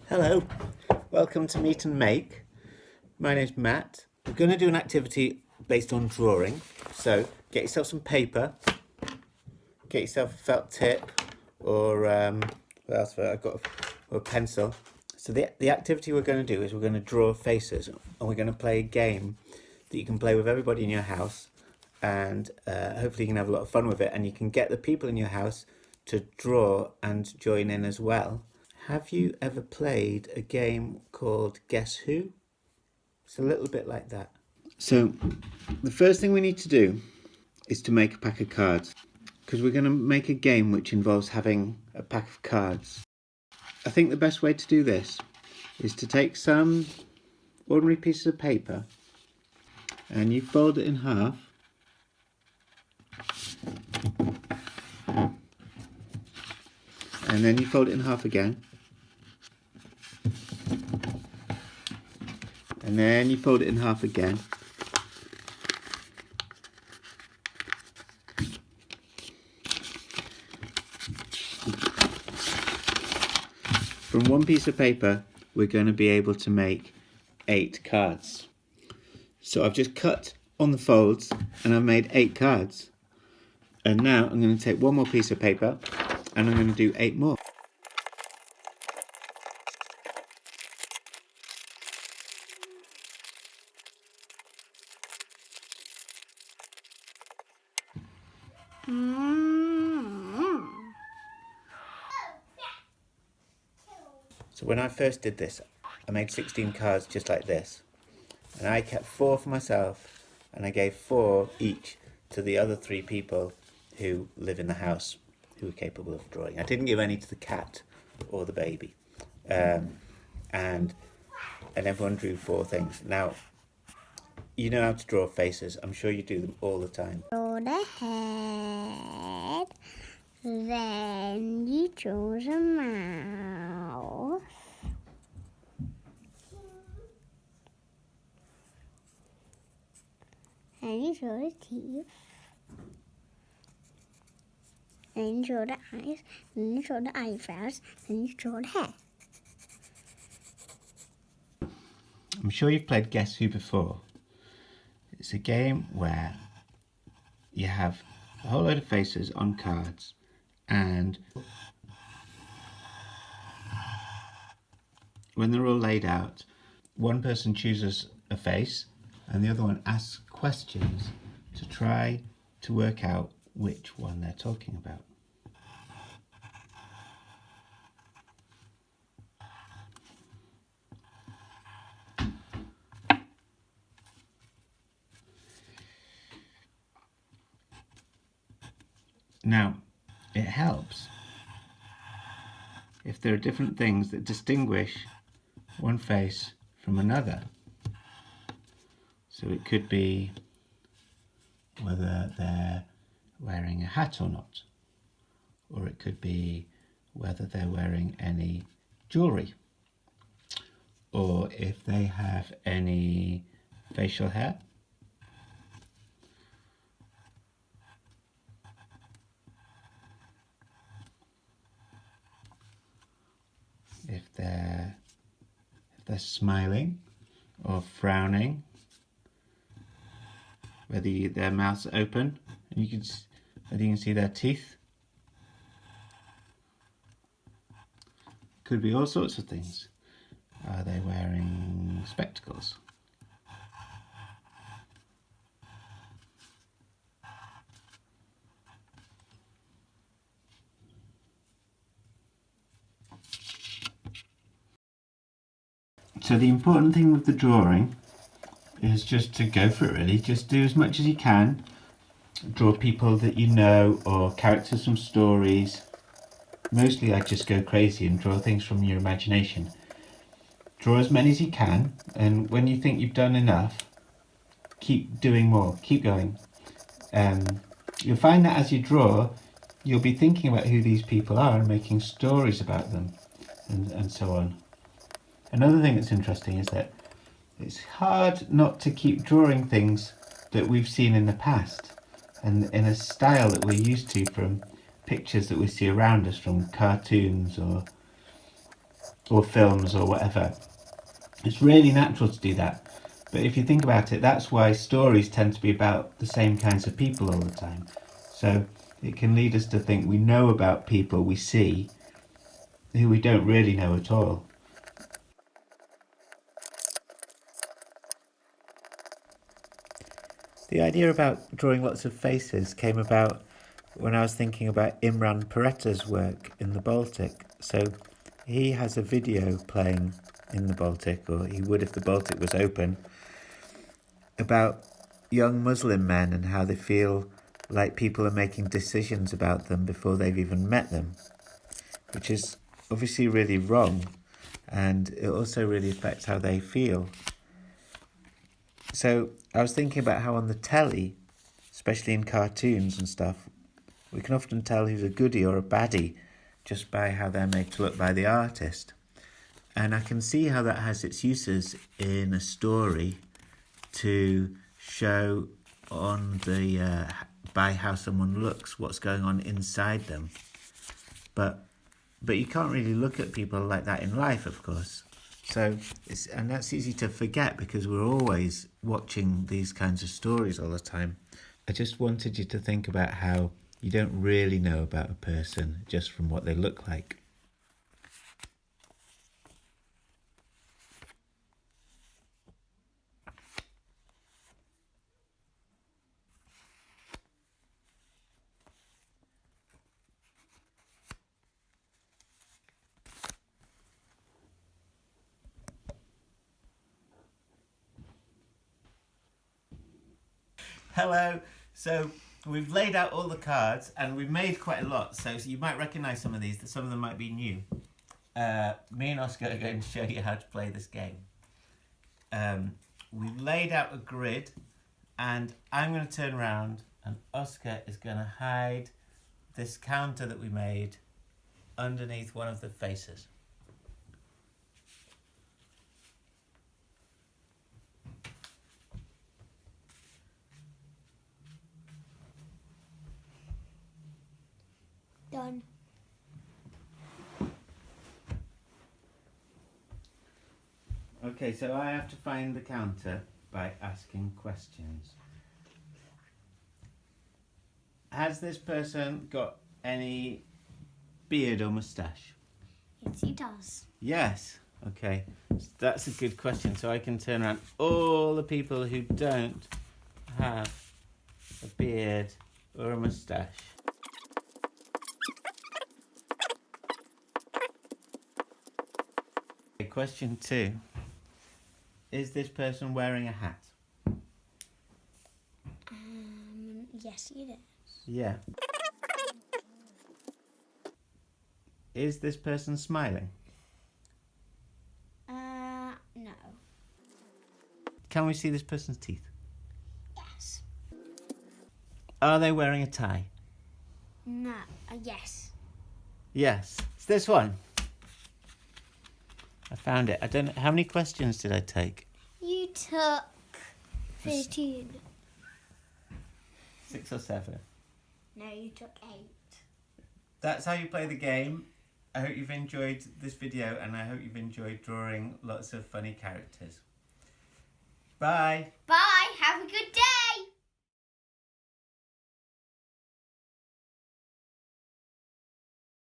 Hello, welcome to Meet and Make. My name's Matt. We're going to do an activity based on drawing. So get yourself some paper, get yourself a felt tip, or what else? I've got a pencil. So the activity we're going to do is we're going to draw faces, and we're going to play a game that you can play with everybody in your house, and hopefully you can have a lot of fun with it, and you can get the people in your house to draw and join in as well. Have you ever played a game called Guess Who? It's a little bit like that. So the first thing we need to do is to make a pack of cards, because we're going to make a game which involves having a pack of cards. I think the best way to do this is to take some ordinary pieces of paper and you fold it in half, and then you fold it in half again, and then you fold it in half again, from one piece of paper we're going to be able to make 8 cards. So I've just cut on the folds and I've made 8 cards, and now I'm going to take one more piece of paper and I'm going to do 8 more. So when I first did this, I made 16 cards just like this, and I kept 4 for myself and I gave 4 each to the other 3 people who live in the house who are capable of drawing. I didn't give any to the cat or the baby, and everyone drew 4 things. Now you know how to draw faces. I'm sure you do them all the time. Draw the head, then you draw the mouth, then you draw the teeth, then you draw the eyes, then you draw the eyebrows, then you draw the hair. I'm sure you've played Guess Who before. It's a game where you have a whole load of faces on cards, and when they're all laid out, one person chooses a face and the other one asks questions to try to work out which one they're talking about. Now, it helps if there are different things that distinguish one face from another. So it could be whether they're wearing a hat or not, or it could be whether they're wearing any jewellery, or if they have any facial hair. If they're smiling or frowning, whether their mouths are open and whether you can see their teeth. Could be all sorts of things. Are they wearing spectacles? So the important thing with the drawing is just to go for it, really. Just do as much as you can. Draw people that you know or characters from stories. Mostly I just go crazy and draw things from your imagination. Draw as many as you can, and when you think you've done enough, keep doing more, keep going. You'll find that as you draw, you'll be thinking about who these people are and making stories about them, and so on. Another thing that's interesting is that it's hard not to keep drawing things that we've seen in the past and in a style that we're used to from pictures that we see around us, from cartoons or or films or whatever. It's really natural to do that. But if you think about it, that's why stories tend to be about the same kinds of people all the time. So it can lead us to think we know about people we see who we don't really know at all. The idea about drawing lots of faces came about when I was thinking about Imran Peretta's work in the Baltic. So he has a video playing in the Baltic, or he would if the Baltic was open, about young Muslim men and how they feel like people are making decisions about them before they've even met them, which is obviously really wrong, and it also really affects how they feel. So I was thinking about how on the telly, especially in cartoons and stuff, we can often tell who's a goodie or a baddie just by how they're made to look by the artist. And I can see how that has its uses in a story to show on the by how someone looks what's going on inside them. But you can't really look at people like that in life, of course. So and that's easy to forget because we're always watching these kinds of stories all the time. I just wanted you to think about how you don't really know about a person just from what they look like. Hello. So we've laid out all the cards and we've made quite a lot. So you might recognise some of these. Some of them might be new. Me and Oscar are going to show you how to play this game. We've laid out a grid and I'm going to turn around and Oscar is going to hide this counter that we made underneath one of the faces. Done. Okay, so I have to find the counter by asking questions. Has this person got any beard or moustache? Yes, he does. Yes. Okay, that's a good question. So I can turn around all the people who don't have a beard or a moustache. Okay, question 2. Is this person wearing a hat? Yes, he is. Yeah. Is this person smiling? No. Can we see this person's teeth? Yes. Are they wearing a tie? No. Yes. Yes. It's this one. I found it. I don't know. How many questions did I take? You took 13. 6 or 7. No, you took 8. That's how you play the game. I hope you've enjoyed this video and I hope you've enjoyed drawing lots of funny characters. Bye. Bye. Have a good day.